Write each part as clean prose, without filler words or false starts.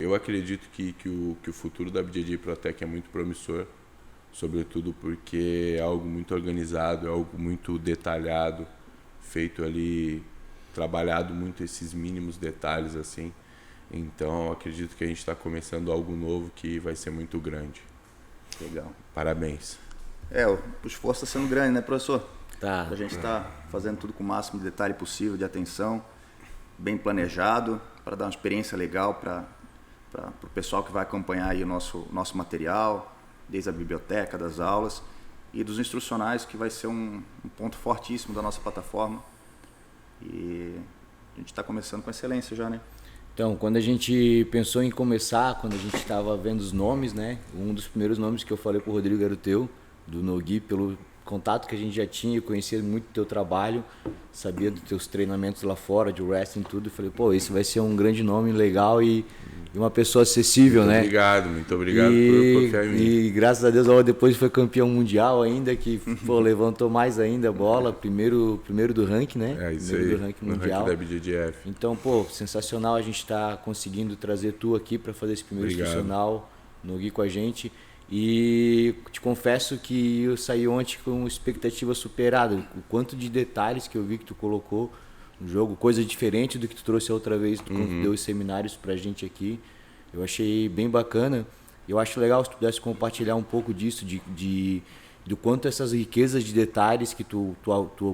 eu acredito que o futuro da BJJ Protec é muito promissor, sobretudo porque é algo muito organizado, é algo muito detalhado, feito ali, trabalhado muito esses mínimos detalhes assim. Então, eu acredito que a gente está começando algo novo que vai ser muito grande. Legal. Parabéns. O esforço está sendo grande, né, professor? Tá. A gente está fazendo tudo com o máximo de detalhe possível, de atenção, bem planejado, para dar uma experiência legal para o pessoal que vai acompanhar aí o nosso material, desde a biblioteca, das aulas e dos instrucionais, que vai ser um ponto fortíssimo da nossa plataforma. E a gente está começando com excelência já, né? Então, quando a gente pensou em começar, quando a gente estava vendo os nomes, né? Um dos primeiros nomes que eu falei pro Rodrigo era o teu, do Nogui, pelo contato que a gente já tinha, eu conhecia muito o teu trabalho, sabia dos teus treinamentos lá fora, de wrestling e tudo, e falei, pô, esse vai ser um grande nome, legal e uma pessoa acessível, muito né? Muito obrigado por confiar em mim. E graças a Deus, depois foi campeão mundial ainda, que pô, levantou mais ainda a bola, primeiro do ranking, né? É isso primeiro aí, do ranking no mundial. ranking da BJJF. Então, pô, sensacional a gente tá conseguindo trazer tu aqui para fazer esse primeiro institucional no Gui com a gente. E te confesso que eu saí ontem com expectativa superada. O quanto de detalhes que eu vi que tu colocou no jogo, coisa diferente do que tu trouxe a outra vez, tu deu os seminários pra gente aqui. Eu achei bem bacana. Eu acho legal se tu pudesse compartilhar um pouco disso, do quanto essas riquezas de detalhes que tu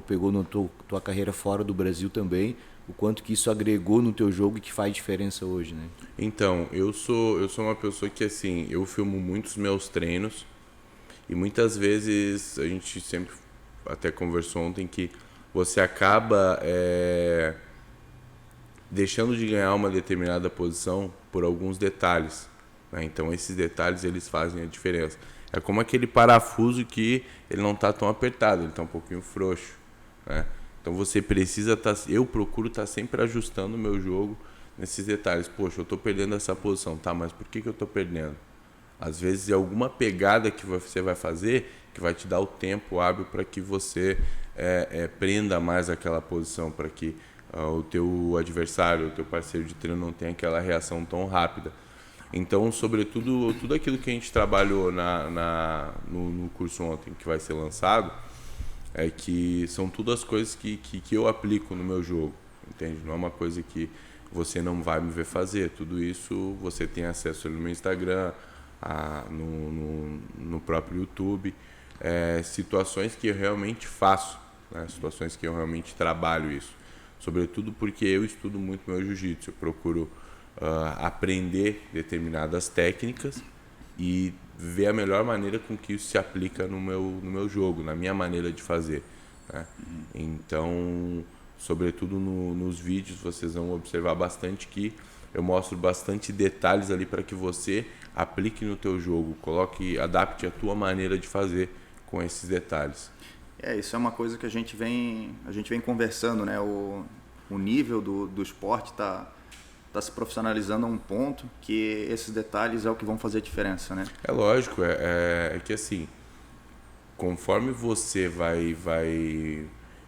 pegou na tua carreira fora do Brasil também, o quanto que isso agregou no teu jogo e que faz diferença hoje, né? Então, eu sou uma pessoa que, assim, eu filmo muitos meus treinos e muitas vezes, a gente sempre até conversou ontem, que você acaba deixando de ganhar uma determinada posição por alguns detalhes, né? Então, esses detalhes, eles fazem a diferença. É como aquele parafuso que ele não está tão apertado, ele está um pouquinho frouxo, né? Então você precisa estar... Eu procuro estar sempre ajustando o meu jogo nesses detalhes. Poxa, eu estou perdendo essa posição, tá? Mas por que eu estou perdendo? Às vezes é alguma pegada que você vai fazer que vai te dar o tempo hábil para que você prenda mais aquela posição, para que o teu adversário, o teu parceiro de treino não tenha aquela reação tão rápida. Então, sobretudo, tudo aquilo que a gente trabalhou no curso ontem, que vai ser lançado, é que são todas as coisas que eu aplico no meu jogo, entende? Não é uma coisa que você não vai me ver fazer. Tudo isso você tem acesso ali no meu Instagram, no próprio YouTube. Situações que eu realmente faço, né? Situações que eu realmente trabalho isso. Sobretudo porque eu estudo muito meu jiu-jitsu. Eu procuro aprender determinadas técnicas e ver a melhor maneira com que isso se aplica no meu jogo, na minha maneira de fazer, né? Então, sobretudo nos vídeos, vocês vão observar bastante que eu mostro bastante detalhes ali para que você aplique no teu jogo, adapte a tua maneira de fazer com esses detalhes. Isso é uma coisa que a gente vem conversando, né? O nível do esporte está se profissionalizando a um ponto que esses detalhes é o que vão fazer a diferença, né? É lógico, é que assim, conforme você vai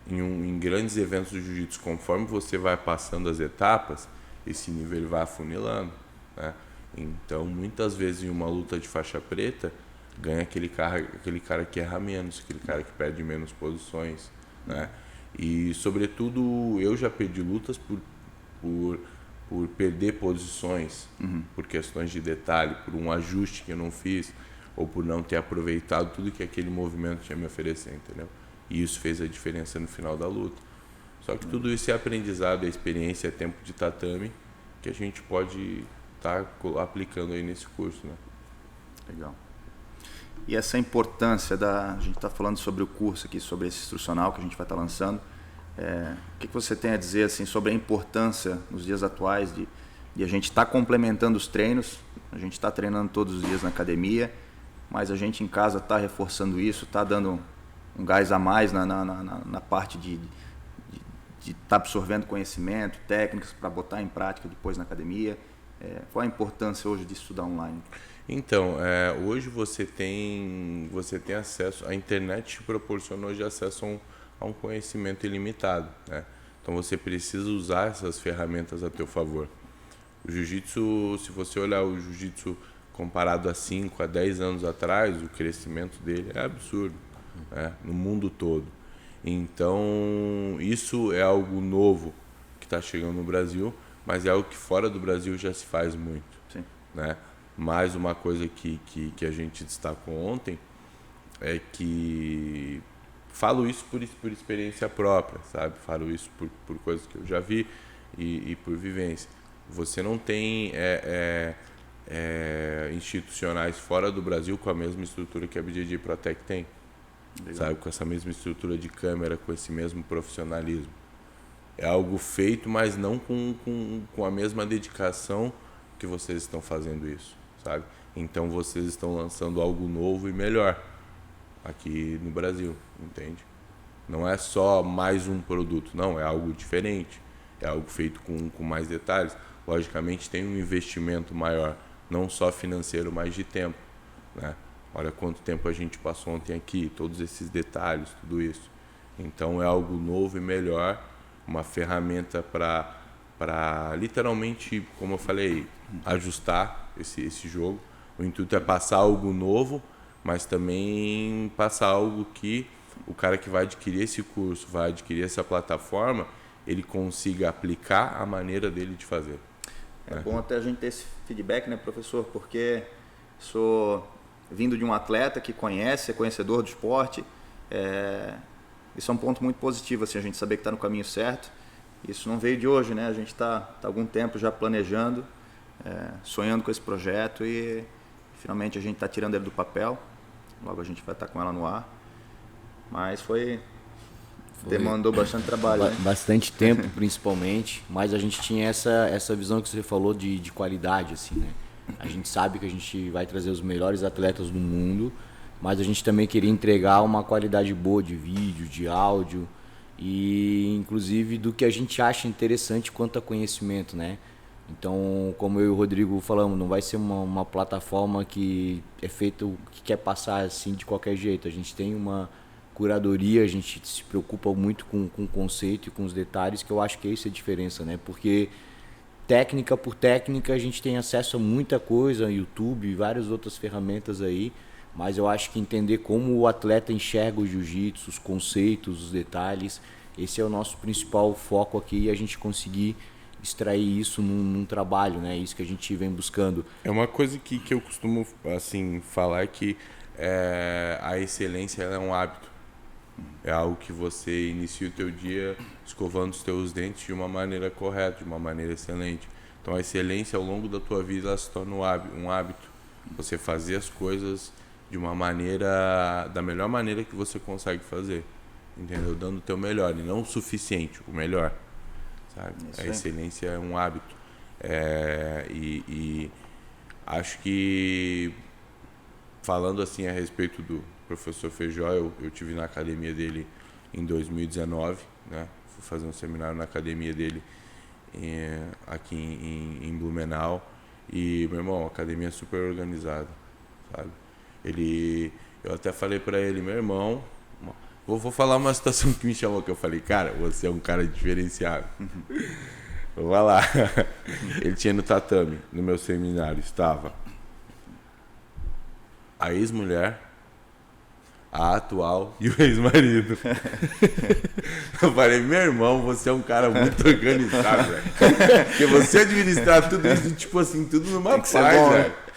em grandes eventos do jiu-jitsu, conforme você vai passando as etapas, esse nível ele vai afunilando, né? Então, muitas vezes em uma luta de faixa preta, ganha aquele cara que erra menos, aquele cara que perde menos posições, né? E, sobretudo, eu já perdi lutas por perder posições, por questões de detalhe, por um ajuste que eu não fiz, ou por não ter aproveitado tudo que aquele movimento tinha me oferecer, entendeu? E isso fez a diferença no final da luta. Só que tudo isso é aprendizado, é experiência, é tempo de tatame, que a gente pode estar aplicando aí nesse curso, né? Legal. E essa importância a gente está falando sobre o curso aqui, sobre esse instrucional que a gente vai estar lançando. O que você tem a dizer assim, sobre a importância nos dias atuais de a gente estar complementando os treinos? A gente está treinando todos os dias na academia, mas a gente em casa está reforçando isso, está dando um gás a mais na parte de estar absorvendo conhecimento, técnicas para botar em prática depois na academia. Qual a importância hoje de estudar online? Então, hoje você tem acesso, a internet te proporciona hoje acesso a um conhecimento ilimitado, né? Então você precisa usar essas ferramentas a teu favor. O jiu-jitsu, se você olhar o jiu-jitsu comparado a 5, a 10 anos atrás, o crescimento dele é absurdo, né? No mundo todo. Então, isso é algo novo que está chegando no Brasil, mas é algo que fora do Brasil já se faz muito. Sim. Né? Mais uma coisa que a gente destacou ontem é que falo isso por experiência própria, sabe? Falo isso por coisas que eu já vi e por vivência. Você não tem institucionais fora do Brasil com a mesma estrutura que a BJJ Protect tem. Legal. Sabe? Com essa mesma estrutura de câmera, com esse mesmo profissionalismo. É algo feito, mas não com a mesma dedicação que vocês estão fazendo isso, sabe? Então vocês estão lançando algo novo e melhor aqui no Brasil, entende? Não é só mais um produto, não, é algo diferente, é algo feito com mais detalhes. Logicamente tem um investimento maior, não só financeiro, mas de tempo, né? Olha quanto tempo a gente passou ontem aqui, todos esses detalhes, tudo isso. Então é algo novo e melhor, uma ferramenta para literalmente, como eu falei, ajustar esse jogo. O intuito é passar algo novo, mas também passar algo que o cara que vai adquirir esse curso, vai adquirir essa plataforma, ele consiga aplicar a maneira dele de fazer. É bom até a gente ter esse feedback, né, professor? Porque sou vindo de um atleta que conhece, é conhecedor do esporte. Isso é um ponto muito positivo, assim, a gente saber que está no caminho certo. Isso não veio de hoje, né? A gente está há algum tempo já planejando, sonhando com esse projeto e finalmente a gente está tirando ele do papel. Logo a gente vai estar com ela no ar. Mas demandou bastante trabalho, né? Bastante tempo, principalmente. Mas a gente tinha essa visão que você falou de qualidade, assim, né? A gente sabe que a gente vai trazer os melhores atletas do mundo, mas a gente também queria entregar uma qualidade boa de vídeo, de áudio e inclusive do que a gente acha interessante quanto a conhecimento, né? Então, como eu e o Rodrigo falamos, não vai ser uma plataforma que é feita, que quer passar assim de qualquer jeito. A gente tem uma curadoria, a gente se preocupa muito com o conceito e com os detalhes, que eu acho que essa é a diferença, né? Porque técnica por técnica a gente tem acesso a muita coisa, YouTube e várias outras ferramentas aí, mas eu acho que entender como o atleta enxerga o jiu-jitsu, os conceitos, os detalhes, esse é o nosso principal foco aqui e a gente conseguir extrair isso num trabalho, né? Isso que a gente vem buscando. É uma coisa que eu costumo assim falar que a excelência ela é um hábito. É algo que você inicia o teu dia escovando os teus dentes de uma maneira correta, de uma maneira excelente. Então a excelência ao longo da tua vida ela se torna um hábito. Você fazer as coisas de uma maneira, da melhor maneira que você consegue fazer, entendeu? Dando o teu melhor e não o suficiente, o melhor, sabe? A excelência é um hábito. E acho que falando assim a respeito do professor Feijó, eu tive na academia dele em 2019, né? Fui fazer um seminário na academia dele aqui em Blumenau e, meu irmão, a academia é super organizada, sabe? Eu até falei pra ele, meu irmão, vou falar uma situação que me chamou, que eu falei, cara, você é um cara diferenciado. Vou lá. Ele tinha no tatame, no meu seminário, estava a ex-mulher, a atual e o ex-marido. Eu falei, meu irmão, você é um cara muito organizado, velho. Porque você administrar tudo isso, tipo assim, tudo numa paz, velho.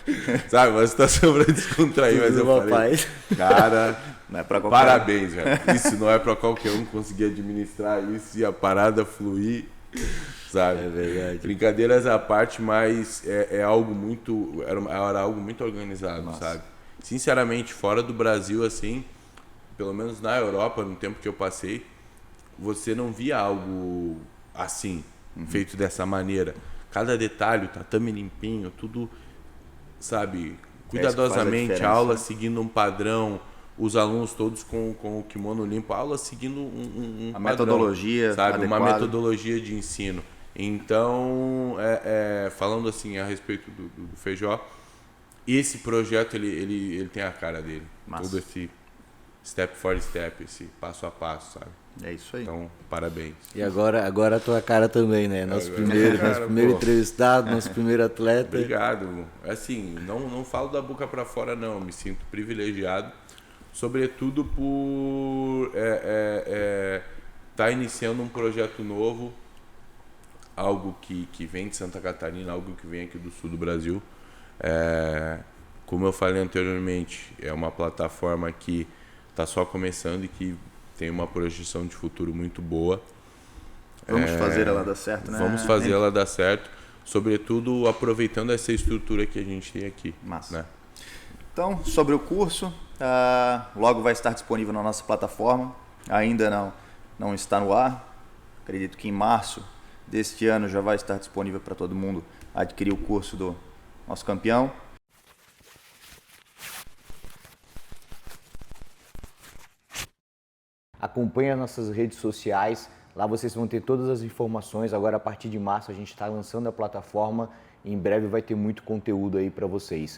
Sabe, uma situação pra descontrair, mas eu falei, cara, não é pra parabéns, velho. Isso não é pra qualquer um conseguir administrar isso e a parada fluir, sabe? É verdade. Brincadeiras à parte, mas é algo muito, era algo muito organizado, nossa, sabe? Sinceramente, fora do Brasil, assim, pelo menos na Europa, no tempo que eu passei, você não via algo assim, feito dessa maneira. Cada detalhe, o tatame limpinho, tudo, sabe, cuidadosamente, a aula seguindo um padrão, os alunos todos com o kimono limpo, a aula seguindo um a padrão, metodologia, sabe, adequada. uma metodologia de ensino. Então, falando assim a respeito do Feijó, esse projeto ele tem a cara dele. Massa. Todo esse step for step, esse passo a passo, sabe? É isso aí. Então, parabéns. E agora a tua cara também, né? Nosso primeiro entrevistado, nosso primeiro atleta. Obrigado. Assim, não falo da boca para fora, não. Eu me sinto privilegiado, sobretudo por tá iniciando um projeto novo, algo que vem de Santa Catarina, algo que vem aqui do sul do Brasil. Como eu falei anteriormente, é uma plataforma que está só começando e que tem uma projeção de futuro muito boa. Vamos fazer ela dar certo, né? Vamos fazer ela dar certo, sobretudo aproveitando essa estrutura que a gente tem aqui. Massa. Né? Então, sobre o curso, logo vai estar disponível na nossa plataforma. Ainda não está no ar. Acredito que em março deste ano já vai estar disponível para todo mundo adquirir o curso do nosso campeão. Acompanhe as nossas redes sociais, lá vocês vão ter todas as informações. Agora, a partir de março, a gente está lançando a plataforma e em breve vai ter muito conteúdo aí para vocês.